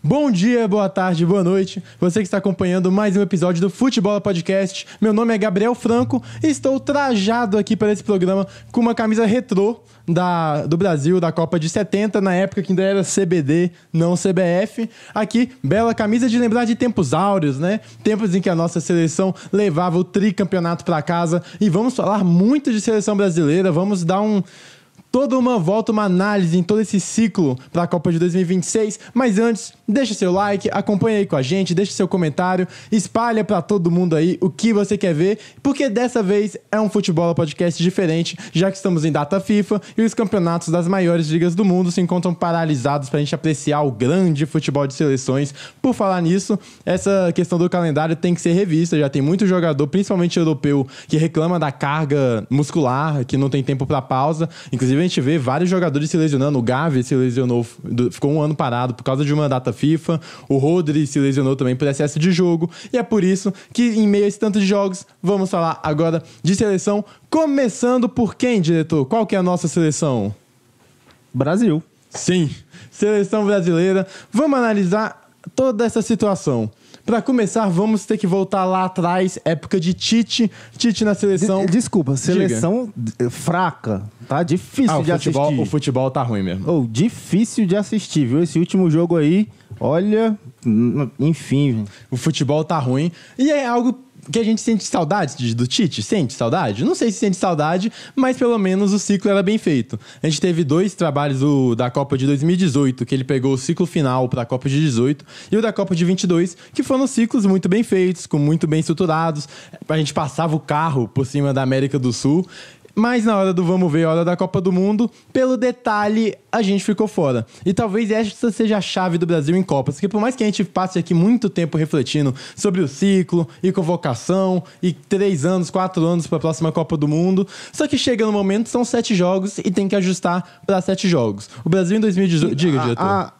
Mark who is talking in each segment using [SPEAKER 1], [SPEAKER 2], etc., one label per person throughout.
[SPEAKER 1] Bom dia, boa tarde, boa noite. Você que está acompanhando mais um episódio do Futebol Podcast. Meu nome é Gabriel Franco e estou trajado aqui para esse programa com uma camisa retrô do Brasil, da Copa de 70, na época que ainda era CBD, não CBF. Aqui, bela camisa de lembrar de tempos áureos, né? Tempos em que a nossa seleção levava o tricampeonato para casa. E vamos falar muito de seleção brasileira, vamos dar toda uma volta, uma análise em todo esse ciclo para a Copa de 2026. Mas antes, deixa seu like, acompanha aí com a gente, deixa seu comentário, espalha para todo mundo aí o que você quer ver, porque dessa vez é um Futebol Podcast diferente, já que estamos em data FIFA e os campeonatos das maiores ligas do mundo se encontram paralisados para a gente apreciar o grande futebol de seleções. Por falar nisso, essa questão do calendário tem que ser revista, já tem muito jogador, principalmente europeu, que reclama da carga muscular, que não tem tempo para pausa. Inclusive, a gente vê vários jogadores se lesionando. O Gavi se lesionou, ficou um ano parado por causa de uma data FIFA. O Rodri se lesionou também por excesso de jogo. E é por isso que, em meio a esse tanto de jogos, vamos falar agora de seleção. Começando por quem, diretor? Qual que é a nossa seleção?
[SPEAKER 2] Brasil.
[SPEAKER 1] Sim, seleção brasileira. Vamos analisar toda essa situação. Para começar, vamos ter que voltar lá atrás, época de Tite na seleção.
[SPEAKER 2] Desculpa, seleção fraca, tá? Difícil de assistir.
[SPEAKER 1] O futebol tá ruim mesmo.
[SPEAKER 2] Difícil de assistir, viu? Esse último jogo aí, olha, enfim.
[SPEAKER 1] O futebol tá ruim e é algo que a gente sente saudade do Tite. Sente saudade? Não sei se sente saudade, mas pelo menos o ciclo era bem feito. A gente teve 2 trabalhos, o da Copa de 2018, que ele pegou o ciclo final para a Copa de 18, e o da Copa de 22, que foram ciclos muito bem feitos, muito bem estruturados. A gente passava o carro por cima da América do Sul. Mas na hora do vamos ver, a hora da Copa do Mundo, pelo detalhe, a gente ficou fora. E talvez essa seja a chave do Brasil em Copas. Porque por mais que a gente passe aqui muito tempo refletindo sobre o ciclo e convocação, e 3 anos, 4 anos para a próxima Copa do Mundo, só que chega no momento, são 7 jogos e tem que ajustar para 7 jogos. O Brasil em 2018... Diga, diretor.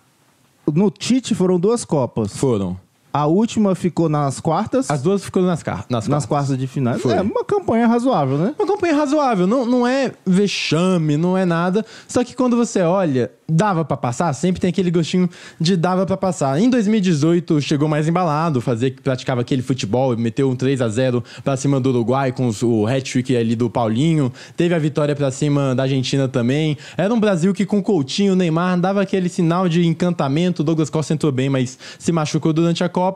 [SPEAKER 2] No Tite foram 2 Copas.
[SPEAKER 1] Foram.
[SPEAKER 2] A última ficou nas quartas.
[SPEAKER 1] As 2 ficou nas
[SPEAKER 2] quartas de final.
[SPEAKER 1] Foi.
[SPEAKER 2] É uma campanha razoável, né?
[SPEAKER 1] Uma campanha razoável. Não é vexame, não é nada. Só que quando você olha, dava pra passar? Sempre tem aquele gostinho de dava pra passar. Em 2018, chegou mais embalado, praticava aquele futebol, meteu um 3-0 pra cima do Uruguai com o hat-trick ali do Paulinho. Teve a vitória pra cima da Argentina também. Era um Brasil que com Coutinho, o Neymar, dava aquele sinal de encantamento. O Douglas Costa entrou bem, mas se machucou durante a Copa.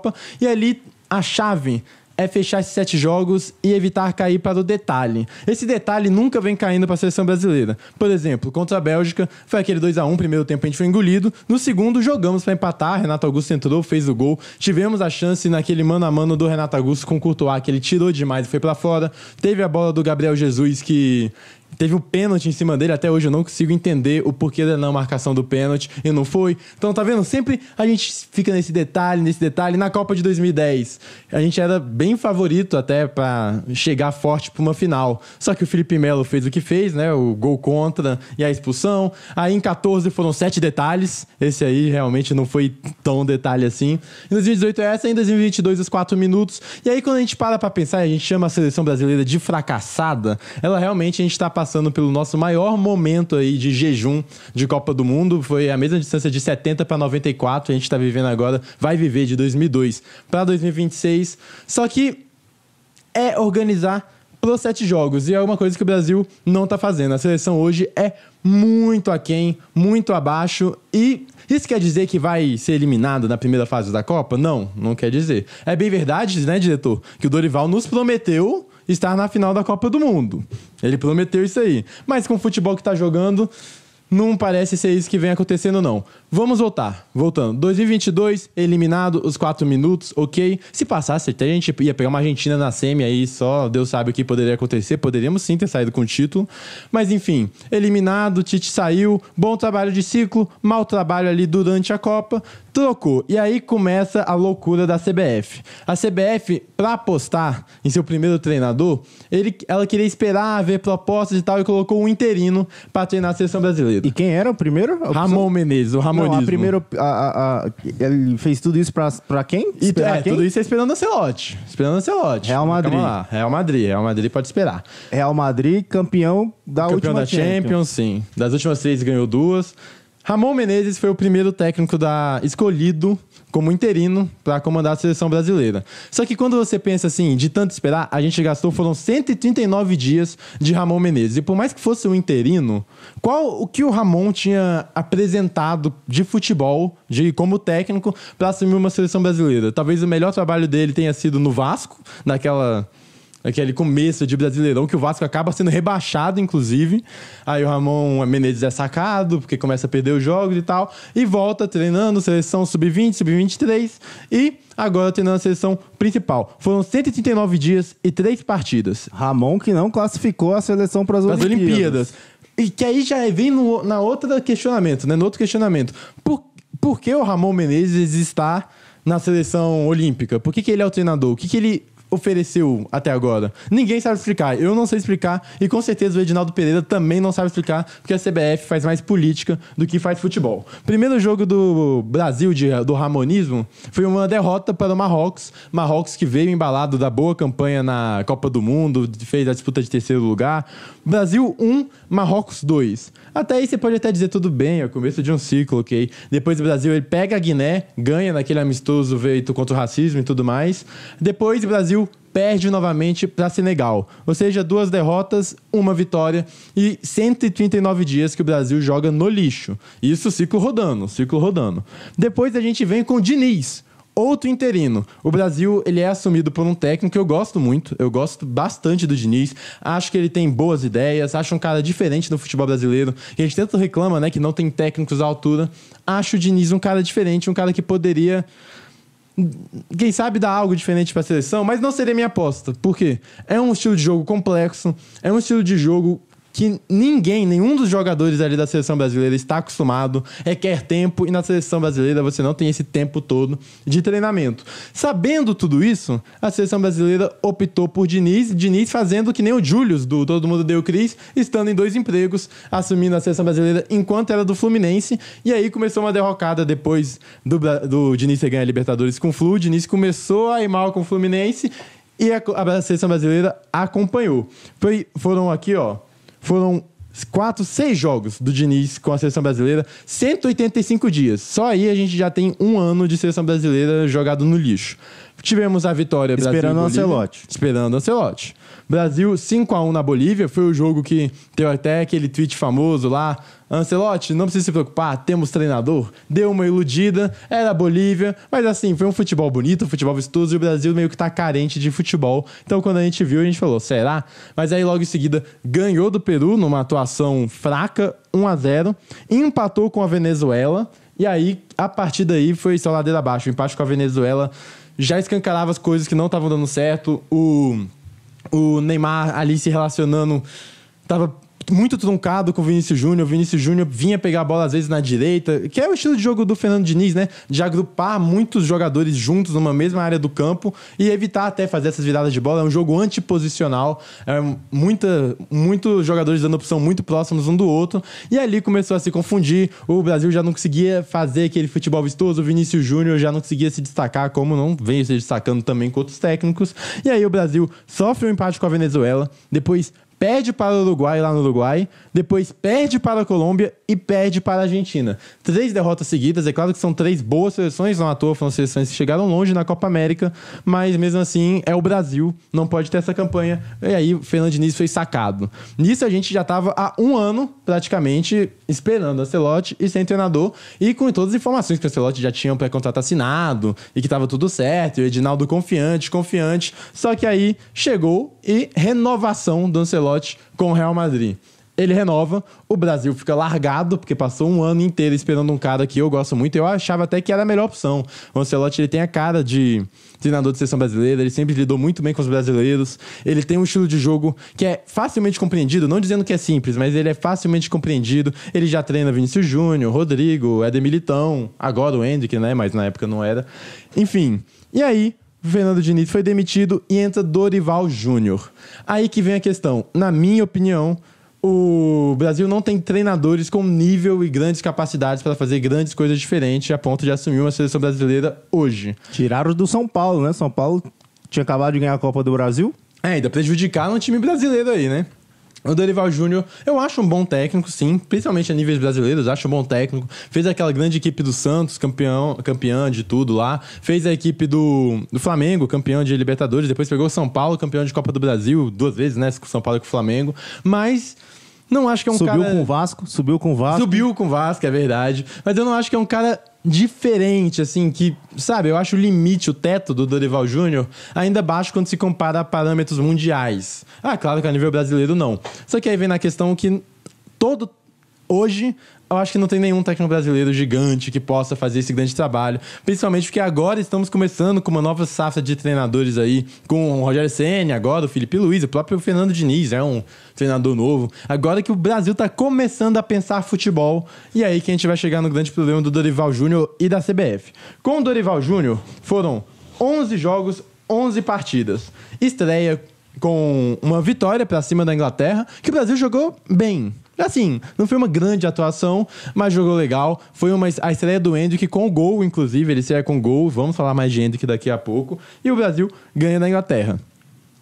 [SPEAKER 1] E ali a chave é fechar esses 7 jogos e evitar cair para o detalhe. Esse detalhe nunca vem caindo para a seleção brasileira. Por exemplo, contra a Bélgica, foi aquele 2-1, primeiro tempo a gente foi engolido. No segundo, jogamos para empatar, Renato Augusto entrou, fez o gol. Tivemos a chance naquele mano a mano do Renato Augusto com o Courtois, que ele tirou demais e foi para fora. Teve a bola do Gabriel Jesus, que teve um pênalti em cima dele. Até hoje eu não consigo entender o porquê da não marcação do pênalti e não foi. Então, tá vendo? Sempre a gente fica nesse detalhe. Na Copa de 2010, a gente era bem favorito até pra chegar forte pra uma final. Só que o Felipe Melo fez o que fez, né? O gol contra e a expulsão. Aí em 14 foram 7 detalhes. Esse aí realmente não foi tão detalhe assim. Em 2018 é essa, em 2022 os 4 minutos. E aí quando a gente para pra pensar, a gente chama a seleção brasileira de fracassada, ela realmente, a gente tá passando pelo nosso maior momento aí de jejum de Copa do Mundo. Foi a mesma distância de 70 para 94. A gente está vivendo agora, vai viver de 2002 para 2026. Só que é organizar para os 7 jogos. E é uma coisa que o Brasil não está fazendo. A seleção hoje é muito aquém, muito abaixo. E isso quer dizer que vai ser eliminado na primeira fase da Copa? Não quer dizer. É bem verdade, né, diretor, que o Dorival nos prometeu estar na final da Copa do Mundo. Ele prometeu isso aí. Mas com o futebol que tá jogando, não parece ser isso que vem acontecendo, não. Vamos voltando. 2022, eliminado os 4 minutos, ok. Se passasse, até a gente ia pegar uma Argentina na semi, aí só Deus sabe o que poderia acontecer. Poderíamos sim ter saído com o título. Mas enfim, eliminado, Tite saiu, bom trabalho de ciclo, mau trabalho ali durante a Copa, trocou. E aí começa a loucura da CBF. A CBF, pra apostar em seu primeiro treinador, ela queria esperar, ver propostas e tal, e colocou um interino pra treinar a seleção brasileira.
[SPEAKER 2] E quem era o primeiro?
[SPEAKER 1] Ramon Menezes, o Ramonismo.
[SPEAKER 2] Ele fez tudo isso pra quem?
[SPEAKER 1] Quem? Tudo isso é esperando a Ancelotti.
[SPEAKER 2] Real Madrid.
[SPEAKER 1] Calma lá. Real Madrid pode esperar.
[SPEAKER 2] Real Madrid, campeão da última
[SPEAKER 1] Champions, sim. Das últimas 3 ganhou 2. Ramon Menezes foi o primeiro técnico escolhido como interino para comandar a seleção brasileira. Só que quando você pensa assim, de tanto esperar, a gente gastou, foram 139 dias de Ramon Menezes. E por mais que fosse um interino, o que o Ramon tinha apresentado de futebol, como técnico, para assumir uma seleção brasileira? Talvez o melhor trabalho dele tenha sido no Vasco, aquele começo de Brasileirão, que o Vasco acaba sendo rebaixado, inclusive. Aí o Ramon Menezes é sacado, porque começa a perder os jogos e tal, e volta treinando seleção sub-20, sub-23, e agora treinando a seleção principal. Foram 139 dias e 3 partidas.
[SPEAKER 2] Ramon que não classificou a seleção para as Olimpíadas.
[SPEAKER 1] E que aí já vem no outro questionamento, né? No outro questionamento. Por que o Ramon Menezes está na seleção olímpica? Por que ele é o treinador? O que ele ofereceu até agora? Ninguém sabe explicar. Eu não sei explicar e com certeza o Edinaldo Pereira também não sabe explicar, porque a CBF faz mais política do que faz futebol. Primeiro jogo do Brasil, do ramonismo, foi uma derrota para o Marrocos. Marrocos que veio embalado da boa campanha na Copa do Mundo, fez a disputa de terceiro lugar. Brasil 1, Marrocos 2. Até aí você pode até dizer tudo bem, é o começo de um ciclo, ok? Depois o Brasil ele pega a Guiné, ganha naquele amistoso feito contra o racismo e tudo mais. Depois o Brasil perde novamente para Senegal. Ou seja, 2 derrotas, 1 vitória e 139 dias que o Brasil joga no lixo. Isso ciclo rodando. Depois a gente vem com o Diniz, outro interino. O Brasil, ele é assumido por um técnico que eu gosto muito. Eu gosto bastante do Diniz. Acho que ele tem boas ideias. Acho um cara diferente no futebol brasileiro. E a gente tanto reclama, né, que não tem técnicos à altura. Acho o Diniz um cara diferente, um cara que poderia, quem sabe, dar algo diferente para a seleção, mas não seria minha aposta. Por quê? É um estilo de jogo complexo, é um estilo de jogo que nenhum dos jogadores ali da seleção brasileira está acostumado, requer tempo, e na seleção brasileira você não tem esse tempo todo de treinamento. Sabendo tudo isso, a seleção brasileira optou por Diniz fazendo que nem o Július, do Todo Mundo Deu Cris, estando em 2 empregos, assumindo a seleção brasileira enquanto era do Fluminense, e aí começou uma derrocada depois do Diniz ter ganho a Libertadores com o Flu. O Diniz começou a ir mal com o Fluminense, e a seleção brasileira acompanhou. Foram 6 jogos do Diniz com a seleção brasileira, 185 dias. Só aí a gente já tem 1 ano de seleção brasileira jogado no lixo. Tivemos a vitória
[SPEAKER 2] esperando o Ancelotti.
[SPEAKER 1] Esperando o Ancelotti. Brasil 5-1 na Bolívia. Foi o jogo que deu até aquele tweet famoso lá: Ancelotti, não precisa se preocupar, temos treinador. Deu uma iludida, era a Bolívia, mas assim, foi um futebol bonito, um futebol vistoso, e o Brasil meio que tá carente de futebol. Então quando a gente viu, a gente falou, será? Mas aí logo em seguida ganhou do Peru numa atuação fraca, 1-0, empatou com a Venezuela, e aí a partir daí foi só ladeira abaixo. O empate com a Venezuela já escancarava as coisas que não estavam dando certo. O Neymar ali se relacionando, tava muito truncado com o Vinícius Júnior. O Vinícius Júnior vinha pegar a bola às vezes na direita, que é o estilo de jogo do Fernando Diniz, né? De agrupar muitos jogadores juntos numa mesma área do campo e evitar até fazer essas viradas de bola. É um jogo antiposicional, muitos jogadores dando opção muito próximos um do outro, e ali começou a se confundir. O Brasil já não conseguia fazer aquele futebol vistoso, o Vinícius Júnior já não conseguia se destacar, como não veio se destacando também com outros técnicos. E aí o Brasil sofre um empate com a Venezuela, depois perde para o Uruguai lá no Uruguai, depois perde para a Colômbia e perde para a Argentina. 3 derrotas seguidas. É claro que são 3 boas seleções, não à toa foram seleções que chegaram longe na Copa América, mas mesmo assim é o Brasil, não pode ter essa campanha. E aí o Fernando Diniz foi sacado. Nisso a gente já estava há 1 ano praticamente esperando o Ancelotti e sem treinador, e com todas as informações que o Ancelotti já tinha um pré-contrato assinado e que estava tudo certo, e o Edinaldo confiante, só que aí chegou e renovação do Ancelotti com o Real Madrid. Ele renova, o Brasil fica largado, porque passou 1 ano inteiro esperando um cara que eu gosto muito. Eu achava até que era a melhor opção. O Ancelotti, ele tem a cara de treinador de seleção brasileira, ele sempre lidou muito bem com os brasileiros, ele tem um estilo de jogo que é facilmente compreendido, não dizendo que é simples, mas ele é facilmente compreendido. Ele já treina Vinícius Júnior, Rodrigo, Éder Militão, agora o Endrick, né? Mas na época não era. Enfim, e aí o Fernando Diniz foi demitido e entra Dorival Júnior. Aí que vem a questão. Na minha opinião, o Brasil não tem treinadores com nível e grandes capacidades para fazer grandes coisas diferentes a ponto de assumir uma seleção brasileira hoje.
[SPEAKER 2] Tiraram do São Paulo, né? São Paulo tinha acabado de ganhar a Copa do Brasil.
[SPEAKER 1] Ainda prejudicaram o time brasileiro aí, né? O Dorival Júnior, eu acho um bom técnico, sim, principalmente a níveis brasileiros, acho um bom técnico. Fez aquela grande equipe do Santos, campeã de tudo lá. Fez a equipe do Flamengo, campeão de Libertadores. Depois pegou o São Paulo, campeão de Copa do Brasil, 2 vezes, né? Com o São Paulo e com o Flamengo. Mas não acho que é um
[SPEAKER 2] subiu
[SPEAKER 1] cara...
[SPEAKER 2] Subiu com o Vasco.
[SPEAKER 1] Subiu com o Vasco, é verdade. Mas eu não acho que é um cara diferente, assim, que, sabe, eu acho o limite, o teto do Dorival Júnior ainda baixo quando se compara a parâmetros mundiais. Ah, claro que a nível brasileiro não. Só que aí vem na questão que hoje, eu acho que não tem nenhum técnico brasileiro gigante que possa fazer esse grande trabalho. Principalmente porque agora estamos começando com uma nova safra de treinadores aí, com o Rogério Ceni, agora o Felipe Luiz, o próprio Fernando Diniz é um treinador novo. Agora que o Brasil está começando a pensar futebol, e aí que a gente vai chegar no grande problema do Dorival Júnior e da CBF. Com o Dorival Júnior, foram 11 jogos, 11 partidas. Estreia com uma vitória para cima da Inglaterra, que o Brasil jogou bem. Assim, não foi uma grande atuação, mas jogou legal. Foi a estreia do Endrick com o gol, inclusive. Ele estreia com gol. Vamos falar mais de Endrick daqui a pouco. E o Brasil ganha da Inglaterra.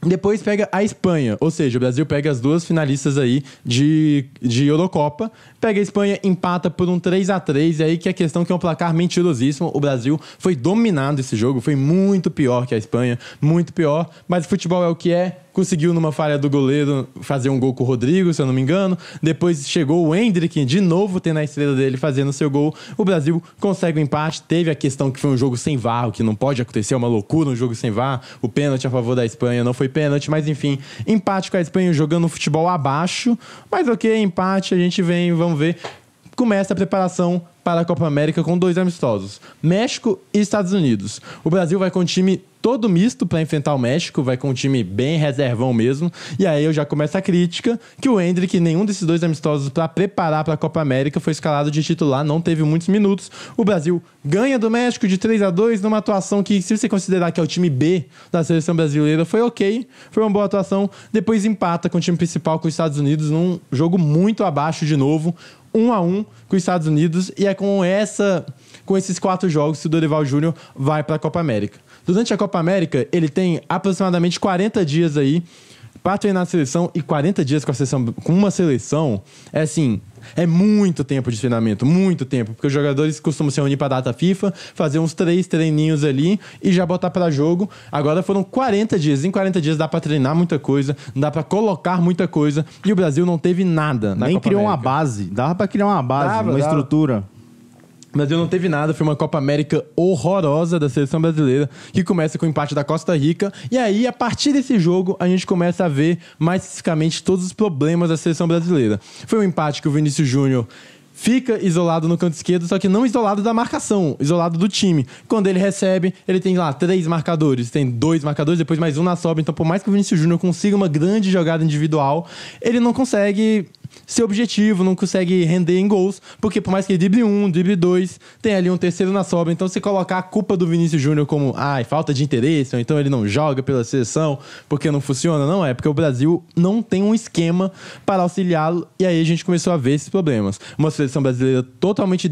[SPEAKER 1] Depois pega a Espanha, ou seja, o Brasil pega as 2 finalistas aí de Eurocopa, pega a Espanha, empata por um 3-3, e aí que a questão que é um placar mentirosíssimo, o Brasil foi dominado esse jogo, foi muito pior que a Espanha, muito pior, mas o futebol é o que é. Conseguiu, numa falha do goleiro, fazer um gol com o Rodrigo, se eu não me engano. Depois chegou o Endrick, de novo tendo a estrela dele fazendo seu gol. O Brasil consegue o empate. Teve a questão que foi um jogo sem VAR, o que não pode acontecer, uma loucura um jogo sem VAR. O pênalti a favor da Espanha não foi pênalti, mas enfim, empate com a Espanha jogando um futebol abaixo. Mas ok, empate, a gente vem, vamos ver. Começa a preparação para a Copa América com 2 amistosos, México e Estados Unidos. O Brasil vai com o time todo misto para enfrentar o México, vai com um time bem reservão mesmo, e aí eu já começo a crítica que o Endrick, nenhum desses 2 amistosos para preparar para a Copa América, foi escalado de titular, não teve muitos minutos. O Brasil ganha do México de 3-2 numa atuação que, se você considerar que é o time B da seleção brasileira, foi ok, foi uma boa atuação. Depois empata com o time principal, com os Estados Unidos, num jogo muito abaixo de novo, 1-1 com os Estados Unidos, e é com esses 4 jogos que o Dorival Júnior vai para a Copa América. Durante a Copa América, ele tem aproximadamente 40 dias aí para treinar a seleção, e 40 dias com uma seleção, é assim, é muito tempo de treinamento, muito tempo, porque os jogadores costumam se reunir para a data FIFA, fazer uns 3 treininhos ali e já botar para jogo. Agora foram 40 dias, em 40 dias dá para treinar muita coisa, dá para colocar muita coisa, e o Brasil não teve nada na Copa América.
[SPEAKER 2] Nem criou uma base, dava para criar uma base, uma estrutura.
[SPEAKER 1] O Brasil não teve nada, foi uma Copa América horrorosa da seleção brasileira, que começa com o empate da Costa Rica, e aí, a partir desse jogo, a gente começa a ver mais especificamente todos os problemas da seleção brasileira. Foi um empate que o Vinícius Júnior fica isolado no canto esquerdo, só que não isolado da marcação, isolado do time. Quando ele recebe, ele tem lá 3 marcadores, tem 2 marcadores, depois mais um na sobra. Então, por mais que o Vinícius Júnior consiga uma grande jogada individual, ele não consegue ser objetivo, não consegue render em gols, porque por mais que ele drible 1, drible 2, tem ali um terceiro na sobra. Então, se colocar a culpa do Vinícius Júnior como falta de interesse, ou então ele não joga pela seleção porque não funciona, não é, porque o Brasil não tem um esquema para auxiliá-lo, e aí a gente começou a ver esses problemas. Uma seleção brasileira totalmente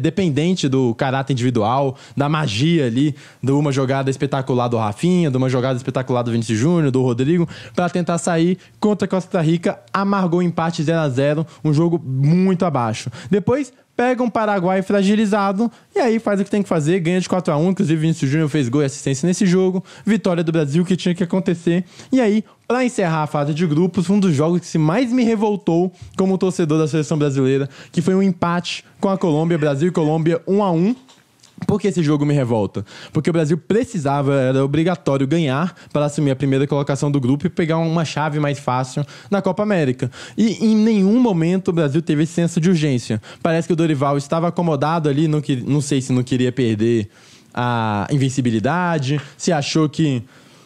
[SPEAKER 1] dependente do caráter individual, da magia ali, de uma jogada espetacular do Rafinha, de uma jogada espetacular do Vinícius Júnior, do Rodrigo, para tentar sair contra a Costa Rica. Amargou o empate 0-0, um jogo muito abaixo. Depois pega um Paraguai fragilizado e aí faz o que tem que fazer, ganha de 4-1, inclusive Vinícius Júnior fez gol e assistência nesse jogo, vitória do Brasil que tinha que acontecer. E aí, para encerrar a fase de grupos, um dos jogos que mais me revoltou como torcedor da seleção brasileira, que foi um empate com a Colômbia, Brasil e Colômbia 1-1. Por que esse jogo me revolta? Porque o Brasil precisava, era obrigatório ganhar para assumir a primeira colocação do grupo e pegar uma chave mais fácil na Copa América. E em nenhum momento o Brasil teve esse senso de urgência. Parece que o Dorival estava acomodado ali, não sei se não queria perder a invencibilidade, se achou que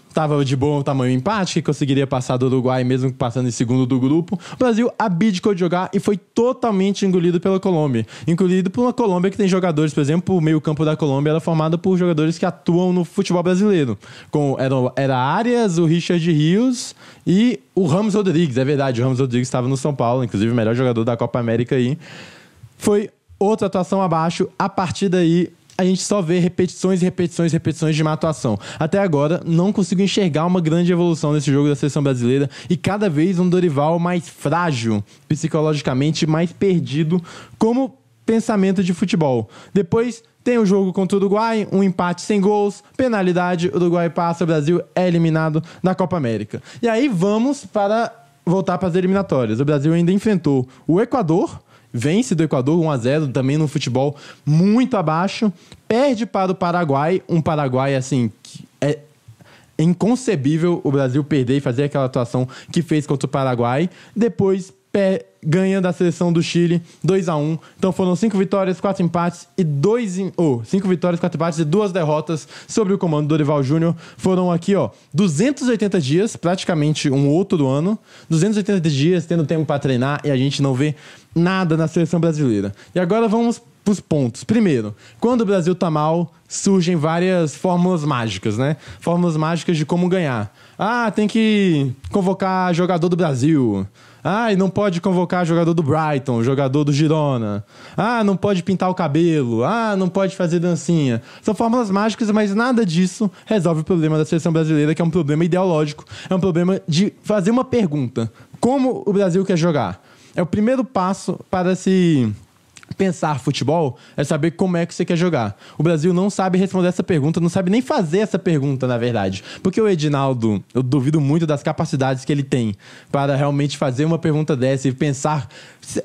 [SPEAKER 1] estava de bom tamanho empate, que conseguiria passar do Uruguai mesmo passando em segundo do grupo. O Brasil abdicou de jogar e foi totalmente engolido pela Colômbia. Engolido por uma Colômbia que tem jogadores, por exemplo, o meio-campo da Colômbia era formado por jogadores que atuam no futebol brasileiro. Era Arias, o Richard Rios e o Ramos Rodrigues. É verdade, o Ramos Rodrigues estava no São Paulo, inclusive o melhor jogador da Copa América aí. Foi outra atuação abaixo. A partir daí, a gente só vê repetições de má atuação. Até agora, não consigo enxergar uma grande evolução nesse jogo da seleção brasileira e cada vez um Dorival mais frágil, psicologicamente mais perdido como pensamento de futebol. Depois tem o jogo contra o Uruguai, um empate sem gols, penalidade, o Uruguai passa, o Brasil é eliminado da Copa América. E aí vamos voltar para as eliminatórias. O Brasil ainda enfrentou o Equador, vence do Equador 1-0, também no futebol muito abaixo, perde para o Paraguai, um Paraguai assim que é inconcebível o Brasil perder e fazer aquela atuação que fez contra o Paraguai. Depois ganha da seleção do Chile 2-1. Então foram 5 vitórias, 4 empates e 5 vitórias, 4 empates e 2 derrotas sob o comando do Dorival Júnior. Foram aqui, 280 dias, praticamente um outro ano. 280 dias tendo tempo para treinar e a gente não vê nada na seleção brasileira. E agora vamos para os pontos. Primeiro, quando o Brasil tá mal, surgem várias fórmulas mágicas, né? Fórmulas mágicas de como ganhar. Tem que convocar jogador do Brasil. E não pode convocar jogador do Brighton, jogador do Girona. Não pode pintar o cabelo. Não pode fazer dancinha. São fórmulas mágicas, mas nada disso resolve o problema da seleção brasileira, que é um problema ideológico. É um problema de fazer uma pergunta. Como o Brasil quer jogar? É o primeiro passo para se pensar futebol, é saber como é que você quer jogar. O Brasil não sabe responder essa pergunta, não sabe nem fazer essa pergunta, na verdade. Porque o Edinaldo, eu duvido muito das capacidades que ele tem para realmente fazer uma pergunta dessa e pensar...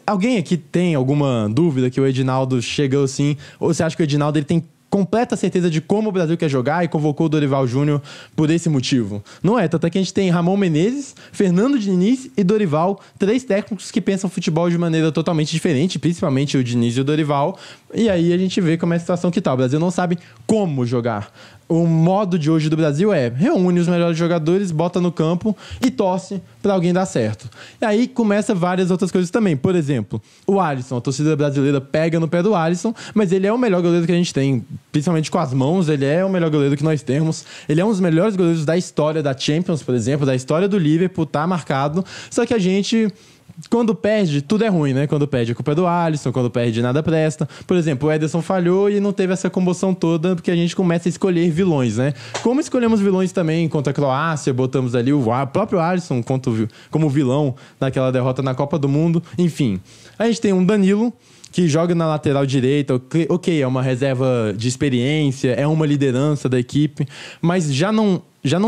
[SPEAKER 1] Alguém aqui tem alguma dúvida que o Edinaldo chegou assim? Ou você acha que o Edinaldo ele tem completa certeza de como o Brasil quer jogar e convocou o Dorival Júnior por esse motivo? Não é, tanto é que a gente tem Ramon Menezes, Fernando Diniz e Dorival, 3 técnicos que pensam futebol de maneira totalmente diferente, principalmente o Diniz e o Dorival, e aí a gente vê como é a situação que tá. O Brasil não sabe como jogar. O modo de hoje do Brasil é reúne os melhores jogadores, bota no campo e torce para alguém dar certo. E aí começa várias outras coisas também. Por exemplo, o Alisson, a torcida brasileira pega no pé do Alisson, mas ele é o melhor goleiro que a gente tem, principalmente com as mãos, ele é o melhor goleiro que nós temos. Ele é um dos melhores goleiros da história da Champions, por exemplo, da história do Liverpool, tá marcado. Só que a gente... Quando perde, tudo é ruim, né? Quando perde, a culpa é do Alisson. Quando perde, nada presta. Por exemplo, o Ederson falhou e não teve essa comoção toda porque a gente começa a escolher vilões, né? Como escolhemos vilões também contra a Croácia, botamos ali o próprio Alisson como vilão naquela derrota na Copa do Mundo. Enfim, a gente tem um Danilo que joga na lateral direita, ok, é uma reserva de experiência, é uma liderança da equipe, mas já não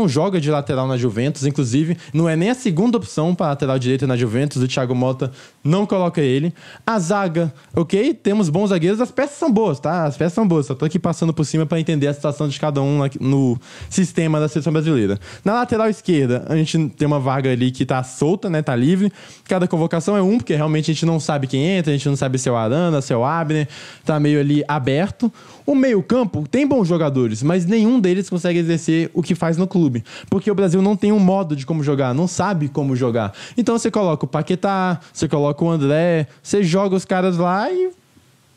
[SPEAKER 1] joga de lateral na Juventus, inclusive, não é nem a segunda opção para lateral direita na Juventus, o Thiago Motta não coloca ele. A zaga, ok, temos bons zagueiros, as peças são boas, tá? As peças são boas, só tô aqui passando por cima para entender a situação de cada um no sistema da seleção brasileira. Na lateral esquerda, a gente tem uma vaga ali que tá solta, né? Tá livre. Cada convocação é porque realmente a gente não sabe quem entra, a gente não sabe se é o Arana, se é o Abner, tá meio ali aberto. O meio-campo tem bons jogadores, mas nenhum deles consegue exercer o que faz no clube, porque o Brasil não tem um modo de como jogar, não sabe como jogar. Então você coloca o Paquetá, você coloca o André, você joga os caras lá e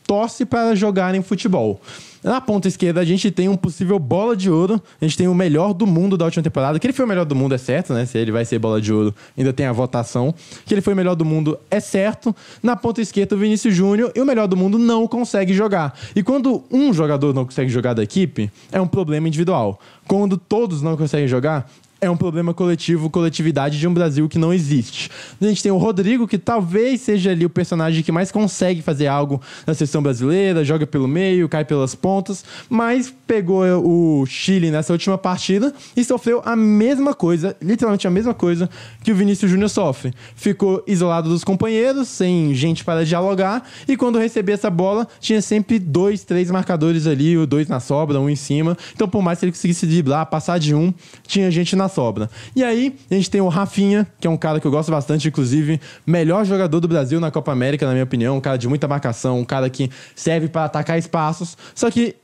[SPEAKER 1] torce para jogarem futebol. Na ponta esquerda, a gente tem um possível bola de ouro. A gente tem o melhor do mundo da última temporada. Que ele foi o melhor do mundo, é certo, né? Se ele vai ser bola de ouro, ainda tem a votação. Que ele foi o melhor do mundo, é certo. Na ponta esquerda, o Vinícius Júnior. E o melhor do mundo não consegue jogar. E quando um jogador não consegue jogar da equipe, é um problema individual. Quando todos não conseguem jogar, é um problema coletivo, coletividade de um Brasil que não existe. A gente tem o Rodrigo, que talvez seja ali o personagem que mais consegue fazer algo na seleção brasileira, joga pelo meio, cai pelas pontas, mas pegou o Chile nessa última partida e sofreu a mesma coisa, literalmente a mesma coisa que o Vinícius Júnior sofre. Ficou isolado dos companheiros, sem gente para dialogar, e quando recebia essa bola, tinha sempre 2, 3 marcadores ali, 2 na sobra, 1 em cima. Então, por mais que ele conseguisse driblar, passar de 1, tinha gente na sobra. E aí, a gente tem o Rafinha, que é um cara que eu gosto bastante, inclusive, melhor jogador do Brasil na Copa América, na minha opinião, um cara de muita marcação, um cara que serve para atacar espaços, só que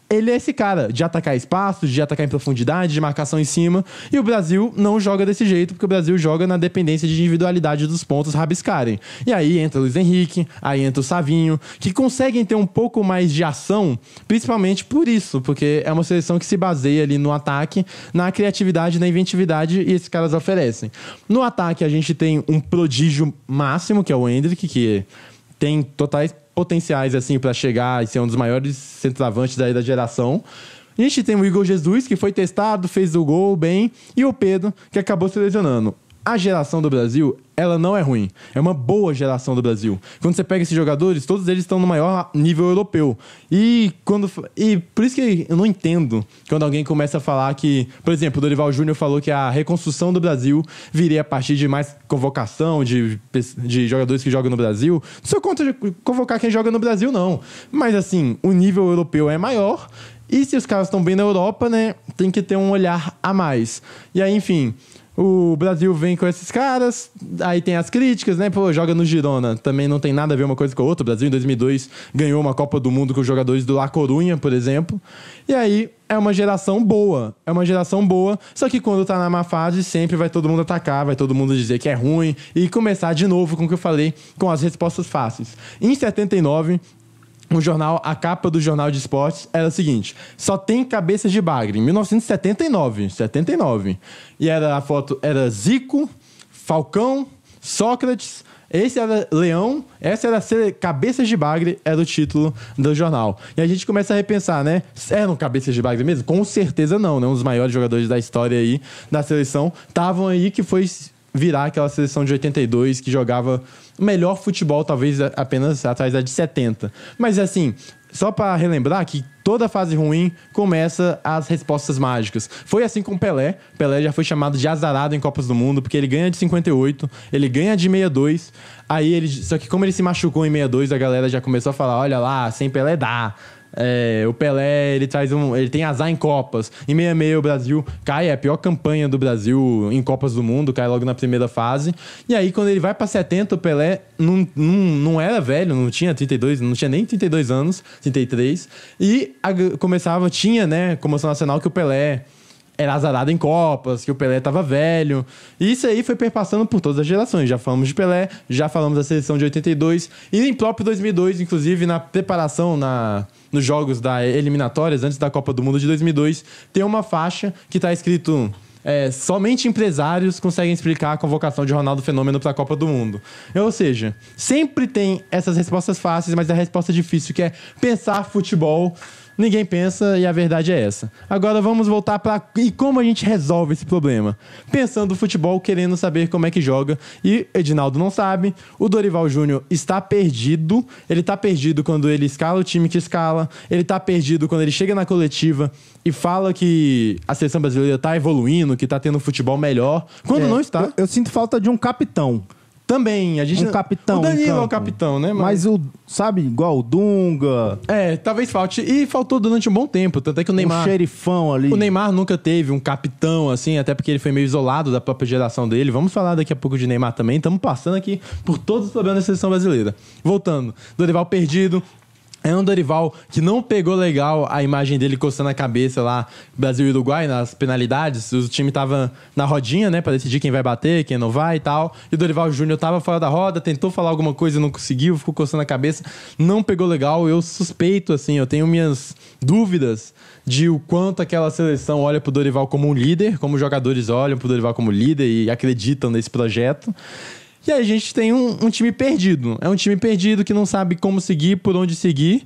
[SPEAKER 1] ele é esse cara de atacar espaços, de atacar em profundidade, de marcação em cima, e o Brasil não joga desse jeito, porque o Brasil joga na dependência de individualidade dos pontos rabiscarem. E aí entra o Luiz Henrique, aí entra o Savinho, que conseguem ter um pouco mais de ação, principalmente por isso, porque é uma seleção que se baseia ali no ataque, na criatividade, na inventividade, e esses caras oferecem. No ataque, a gente tem um prodígio máximo, que é o Endrick, que tem totais potenciais, assim, pra chegar e ser um dos maiores centroavantes aí da geração. A gente tem o Igor Jesus, que foi testado, fez o gol bem, e o Pedro, que acabou se lesionando. A geração do Brasil, ela não é ruim. É uma boa geração do Brasil. Quando você pega esses jogadores, todos eles estão no maior nível europeu. E por isso que eu não entendo quando alguém começa a falar que... Por exemplo, o Dorival Júnior falou que a reconstrução do Brasil viria a partir de mais convocação de jogadores que jogam no Brasil. Não sou contra convocar quem joga no Brasil, não. Mas, assim, o nível europeu é maior. E se os caras estão bem na Europa, né, tem que ter um olhar a mais. E aí, enfim... O Brasil vem com esses caras, aí tem as críticas, né? Pô, joga no Girona, também não tem nada a ver uma coisa com a outra. O Brasil, em 2002, ganhou uma Copa do Mundo com os jogadores do La Coruña, por exemplo. E aí, é uma geração boa. Só que quando tá na má fase, sempre vai todo mundo atacar, vai todo mundo dizer que é ruim e começar de novo com o que eu falei, com as respostas fáceis. Em 79... a capa do Jornal de Esportes era a seguinte: só tem cabeças de bagre. Em 1979. E a foto era Zico, Falcão, Sócrates, esse era Leão, essa era Cabeças de Bagre, era o título do jornal. E a gente começa a repensar, né? Eram cabeças de bagre mesmo? Com certeza não, né? Um dos maiores jogadores da história aí, da seleção, estavam aí, que foi virar aquela seleção de 82 que jogava melhor futebol, talvez apenas atrás da de 70. Mas assim, só para relembrar que toda fase ruim começa as respostas mágicas. Foi assim com Pelé. Pelé já foi chamado de azarado em Copas do Mundo, porque ele ganha de 58, ele ganha de 62, só que como ele se machucou em 62, a galera já começou a falar, olha lá, sem Pelé dá. O Pelé, ele tem azar em Copas. Em 66 o Brasil cai, é a pior campanha do Brasil em Copas do Mundo, cai logo na primeira fase. E aí quando ele vai pra 70, o Pelé não era velho, não tinha 32, não tinha nem 32 anos, 33. E tinha, né, comoção nacional que o Pelé era azarado em Copas, que o Pelé tava velho. E isso aí foi perpassando por todas as gerações. Já falamos de Pelé, já falamos da seleção de 82. E em próprio 2002, inclusive, na preparação, nos jogos da eliminatórias, antes da Copa do Mundo de 2002, tem uma faixa que tá escrito... somente empresários conseguem explicar a convocação de Ronaldo Fenômeno para a Copa do Mundo. Ou seja, sempre tem essas respostas fáceis, mas a resposta difícil, que é pensar futebol... Ninguém pensa e a verdade é essa. Agora vamos voltar para... E como a gente resolve esse problema? Pensando no futebol, querendo saber como é que joga. E Edinaldo não sabe. O Dorival Júnior está perdido. Ele está perdido quando ele escala o time que escala. Ele está perdido quando ele chega na coletiva e fala que a seleção brasileira está evoluindo, que está tendo um futebol melhor. Quando não está.
[SPEAKER 2] Eu sinto falta de um capitão.
[SPEAKER 1] Também, a gente...
[SPEAKER 2] Um capitão.
[SPEAKER 1] O Danilo é o capitão, né?
[SPEAKER 2] Mas sabe, igual o Dunga...
[SPEAKER 1] Talvez falte. E faltou durante um bom tempo. Tanto é que o Neymar...
[SPEAKER 2] Um xerifão ali.
[SPEAKER 1] O Neymar nunca teve um capitão, assim, até porque ele foi meio isolado da própria geração dele. Vamos falar daqui a pouco de Neymar também. Estamos passando aqui por todos os problemas da seleção brasileira. Voltando. Dorival perdido. É um Dorival que não pegou legal a imagem dele coçando a cabeça lá, Brasil e Uruguai, nas penalidades. O time tava na rodinha, né, pra decidir quem vai bater, quem não vai e tal. E o Dorival Júnior tava fora da roda, tentou falar alguma coisa e não conseguiu, ficou coçando a cabeça. Não pegou legal. Eu suspeito, assim, eu tenho minhas dúvidas de o quanto aquela seleção olha pro Dorival como um líder, como os jogadores olham pro Dorival como líder e acreditam nesse projeto. E aí a gente tem um time perdido. É um time perdido que não sabe como seguir, por onde seguir.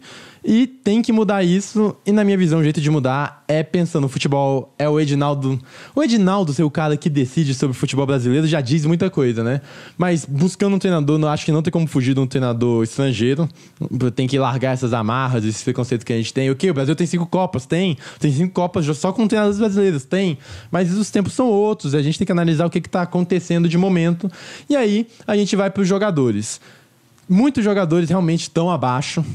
[SPEAKER 1] E tem que mudar isso. E na minha visão, o jeito de mudar é pensando no futebol. É o Edinaldo. O Edinaldo ser o cara que decide sobre o futebol brasileiro já diz muita coisa, né? Mas buscando um treinador, eu acho que não tem como fugir de um treinador estrangeiro. Tem que largar essas amarras, esses preconceitos que a gente tem. O quê? O Brasil tem 5 Copas? Tem 5 Copas só com treinadores brasileiros? Tem. Mas os tempos são outros. A gente tem que analisar o que está acontecendo de momento. E aí, a gente vai para os jogadores. Muitos jogadores realmente estão abaixo.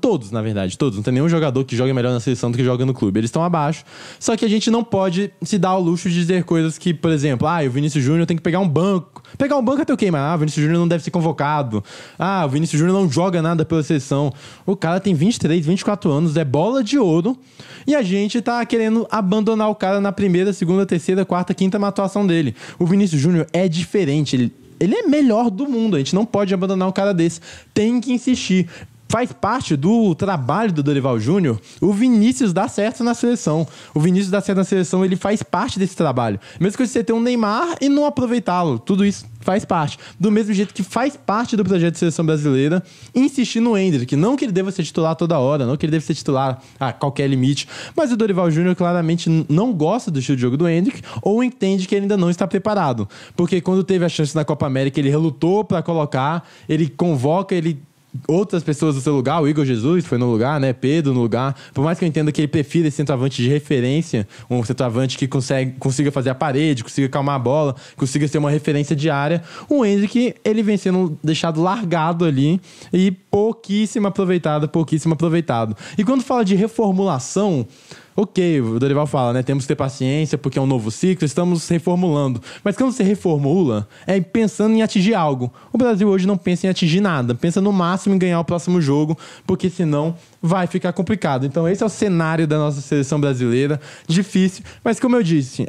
[SPEAKER 1] Todos, na verdade, todos. Não tem nenhum jogador que jogue melhor na seleção do que joga no clube. Eles estão abaixo. Só que a gente não pode se dar ao luxo de dizer coisas que, por exemplo, o Vinícius Júnior tem que pegar um banco. Pegar um banco até o quê? Mas o Vinícius Júnior não deve ser convocado. O Vinícius Júnior não joga nada pela seleção. O cara tem 23, 24 anos, é bola de ouro. E a gente tá querendo abandonar o cara na primeira, segunda, terceira, quarta, quinta atuação dele. O Vinícius Júnior é diferente. Ele é melhor do mundo. A gente não pode abandonar um cara desse. Tem que insistir. faz parte do trabalho do Dorival Júnior o Vinícius dar certo na seleção. O Vinícius dar certo na seleção, ele faz parte desse trabalho. Mesmo que você tenha um Neymar e não aproveitá-lo, tudo isso faz parte. Do mesmo jeito que faz parte do projeto de seleção brasileira insistir no Endrick. Não que ele deva ser titular toda hora, não que ele deva ser titular a qualquer limite, mas o Dorival Júnior claramente não gosta do estilo de jogo do Endrick ou entende que ele ainda não está preparado. Porque quando teve a chance na Copa América, ele relutou para colocar, ele convoca, outras pessoas no seu lugar, o Igor Jesus foi no lugar, né? Pedro no lugar. Por mais que eu entenda que ele prefira esse centroavante de referência, um centroavante que consiga fazer a parede, consiga calmar a bola, consiga ser uma referência de área, o Endrick, ele vem sendo deixado largado ali e pouquíssimo aproveitado. E quando fala de reformulação, ok, o Dorival fala, né? Temos que ter paciência porque é um novo ciclo, estamos reformulando. Mas quando você reformula, é pensando em atingir algo. O Brasil hoje não pensa em atingir nada, pensa no máximo em ganhar o próximo jogo, porque senão vai ficar complicado. Então esse é o cenário da nossa seleção brasileira, difícil, mas como eu disse,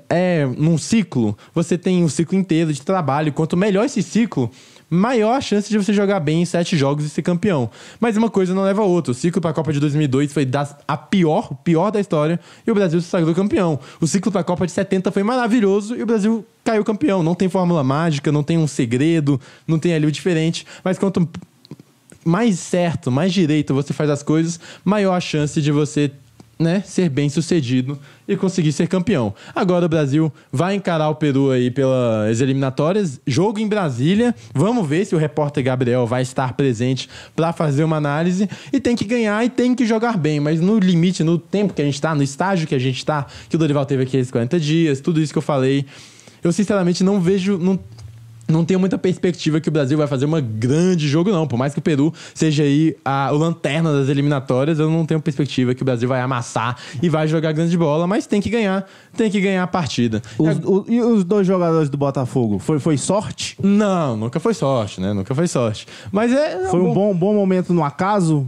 [SPEAKER 1] num ciclo, você tem um ciclo inteiro de trabalho, quanto melhor esse ciclo, maior a chance de você jogar bem em 7 jogos e ser campeão. Mas uma coisa não leva a outra. O ciclo para a Copa de 2002 foi o pior da história e o Brasil se sagrou campeão. O ciclo para a Copa de 70 foi maravilhoso e o Brasil caiu campeão. Não tem fórmula mágica, não tem um segredo, não tem ali o diferente. Mas quanto mais certo, mais direito você faz as coisas, maior a chance de você, né, ser bem sucedido e conseguir ser campeão. Agora o Brasil vai encarar o Peru aí pelas eliminatórias, jogo em Brasília, vamos ver se o repórter Gabriel vai estar presente para fazer uma análise, e tem que ganhar e tem que jogar bem, mas no limite, no tempo que a gente está, no estágio que a gente está, que o Dorival teve aqui esses 40 dias, tudo isso que eu falei, eu sinceramente não vejo... Não tenho muita perspectiva que o Brasil vai fazer um grande jogo, não. Por mais que o Peru seja aí o lanterna das eliminatórias, eu não tenho perspectiva que o Brasil vai amassar e vai jogar grande bola, mas tem que ganhar a partida.
[SPEAKER 2] E os dois jogadores do Botafogo? Foi sorte?
[SPEAKER 1] Não, nunca foi sorte, né? Nunca foi sorte. Mas
[SPEAKER 2] foi um bom momento no acaso?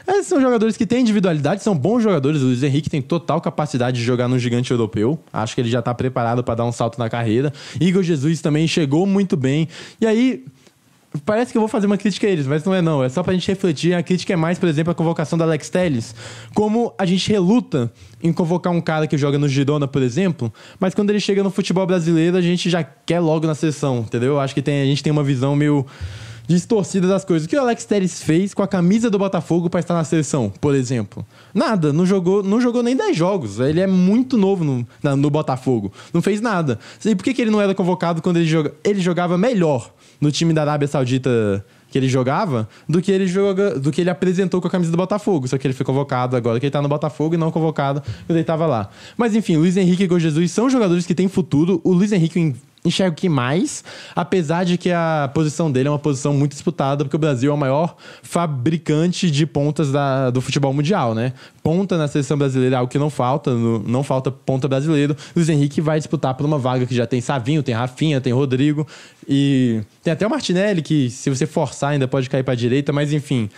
[SPEAKER 1] Esses são jogadores que têm individualidade, são bons jogadores. O Luiz Henrique tem total capacidade de jogar no gigante europeu. Acho que ele já está preparado para dar um salto na carreira. Igor Jesus também chegou muito bem. E aí, parece que eu vou fazer uma crítica a eles, mas não é não. É só pra gente refletir. A crítica é mais, por exemplo, a convocação da Alex Telles. Como a gente reluta em convocar um cara que joga no Girona, por exemplo, mas quando ele chega no futebol brasileiro, a gente já quer logo na seleção, entendeu? Acho que a gente tem uma visão meio distorcida das coisas. O que o Alex Telles fez com a camisa do Botafogo para estar na seleção, por exemplo? Nada, não jogou nem 10 jogos. Ele é muito novo no Botafogo. Não fez nada. E por que ele não era convocado quando ele jogava melhor no time da Arábia Saudita que ele jogava do que ele apresentou com a camisa do Botafogo? Só que ele foi convocado agora que ele tá no Botafogo e não convocado quando ele tava lá. Mas enfim, Luiz Henrique e Igor Jesus são jogadores que têm futuro. O Luiz Henrique enxergo que mais, apesar de que a posição dele é uma posição muito disputada, porque o Brasil é o maior fabricante de pontas do futebol mundial, né? Ponta na seleção brasileira é algo que não falta, não falta ponta brasileiro. Luiz Henrique vai disputar por uma vaga que já tem Savinho, tem Rafinha, tem Rodrigo e tem até o Martinelli, que se você forçar ainda pode cair para a direita, mas enfim...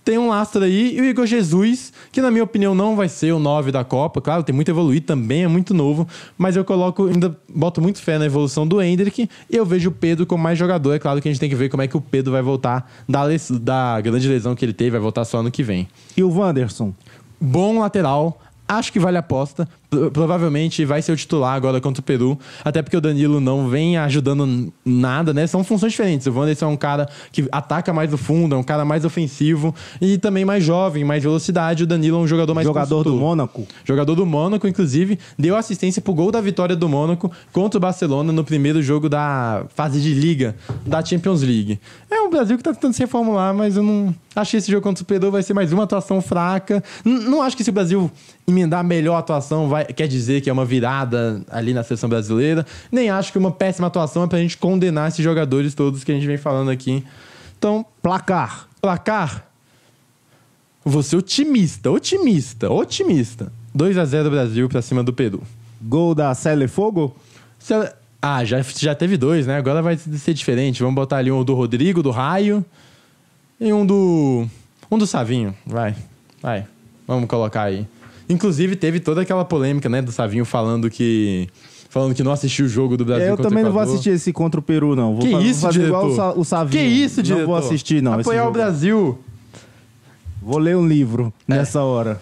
[SPEAKER 1] Tem um lastro aí, e o Igor Jesus, que na minha opinião não vai ser o 9 da Copa, claro, tem muito a evoluir, também é muito novo, mas eu ainda boto muito fé na evolução do Endrick, e eu vejo o Pedro como mais jogador. É claro que a gente tem que ver como é que o Pedro vai voltar da grande lesão que ele teve, vai voltar só ano que vem.
[SPEAKER 2] E o Wanderson?
[SPEAKER 1] Bom lateral, acho que vale a aposta. Provavelmente vai ser o titular agora contra o Peru, até porque o Danilo não vem ajudando nada, né? São funções diferentes. O Wanderson é um cara que ataca mais do fundo, é um cara mais ofensivo e também mais jovem, mais velocidade. O Danilo é um jogador mais
[SPEAKER 2] jogador do Mônaco.
[SPEAKER 1] Jogador do Mônaco, inclusive, deu assistência pro gol da vitória do Mônaco contra o Barcelona no primeiro jogo da fase de Liga da Champions League. É um Brasil que tá tentando se reformular, mas eu não acho que esse jogo contra o Peru vai ser mais uma atuação fraca. Não acho que se o Brasil emendar a melhor atuação quer dizer que é uma virada ali na seleção brasileira. Nem acho que uma péssima atuação é pra gente condenar esses jogadores todos que a gente vem falando aqui. Então, placar. Vou ser otimista. 2-0 Brasil pra cima do Peru.
[SPEAKER 2] Gol da Cele Fogo?
[SPEAKER 1] Já teve 2, né? Agora vai ser diferente. Vamos botar ali um do Rodrigo, do Raio, e um do Savinho. Vai. Vamos colocar aí. Inclusive, teve toda aquela polêmica, né, do Savinho falando que falando que não assistiu o jogo do Brasil
[SPEAKER 2] Eu
[SPEAKER 1] contra o
[SPEAKER 2] também não vou
[SPEAKER 1] Equador.
[SPEAKER 2] assistir esse contra o Peru, não.
[SPEAKER 1] Que isso,
[SPEAKER 2] fazer
[SPEAKER 1] diretor?
[SPEAKER 2] igual o Savinho.
[SPEAKER 1] Que isso, diretor?
[SPEAKER 2] Não vou assistir, não. esse
[SPEAKER 1] Apoiar o
[SPEAKER 2] jogo.
[SPEAKER 1] Brasil.
[SPEAKER 2] Vou ler um livro nessa hora.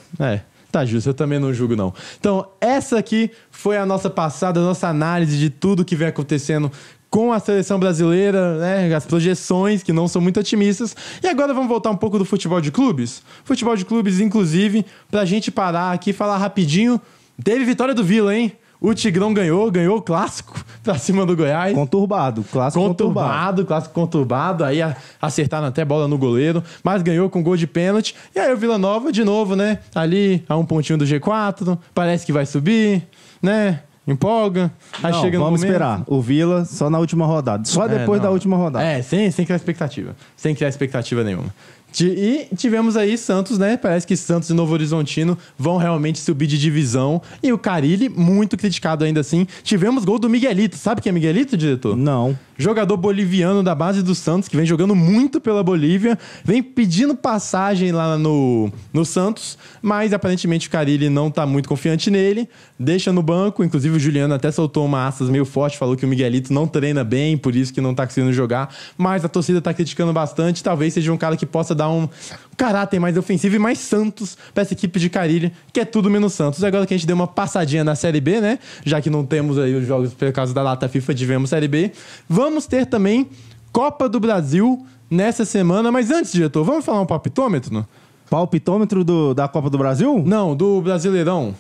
[SPEAKER 1] Tá justo, eu também não julgo, não. Então, essa aqui foi a nossa passada, a nossa análise de tudo que vem acontecendo com a seleção brasileira, né? As projeções, que não são muito otimistas. E agora vamos voltar um pouco do futebol de clubes. Futebol de clubes, inclusive, pra gente parar aqui e falar rapidinho. Teve vitória do Vila, hein? O Tigrão ganhou o clássico pra cima do Goiás.
[SPEAKER 2] Conturbado, clássico conturbado.
[SPEAKER 1] Clássico conturbado. Aí acertaram até bola no goleiro, mas ganhou com gol de pênalti. E aí o Vila Nova, de novo, né? Ali a um pontinho do G4, parece que vai subir, né? Empolga. Aí
[SPEAKER 2] Não,
[SPEAKER 1] chega no
[SPEAKER 2] vamos
[SPEAKER 1] momento.
[SPEAKER 2] esperar. O Vila só na última rodada. Só depois da última rodada.
[SPEAKER 1] Sem criar expectativa. Sem criar expectativa nenhuma. E tivemos aí Santos, né? Parece que Santos e Novo Horizontino vão realmente subir de divisão. E o Carille, muito criticado ainda assim. Tivemos gol do Miguelito. Sabe quem é Miguelito, diretor?
[SPEAKER 2] Não.
[SPEAKER 1] Jogador boliviano da base do Santos, que vem jogando muito pela Bolívia. Vem pedindo passagem lá no Santos. Mas aparentemente o Carille não tá muito confiante nele. Deixa no banco. Inclusive o Juliano até soltou uma asas meio forte. Falou que o Miguelito não treina bem, por isso que não tá conseguindo jogar. Mas a torcida tá criticando bastante. Talvez seja um cara que possa dar um caráter mais ofensivo e mais Santos pra essa equipe de Carille, que é tudo menos Santos. Agora que a gente deu uma passadinha na Série B, né? Já que não temos aí os jogos por causa da data FIFA, tivemos Série B. Vamos ter também Copa do Brasil nessa semana. Mas antes, diretor, vamos falar um palpitômetro?
[SPEAKER 2] Palpitômetro da Copa do Brasil?
[SPEAKER 1] Não, do Brasileirão.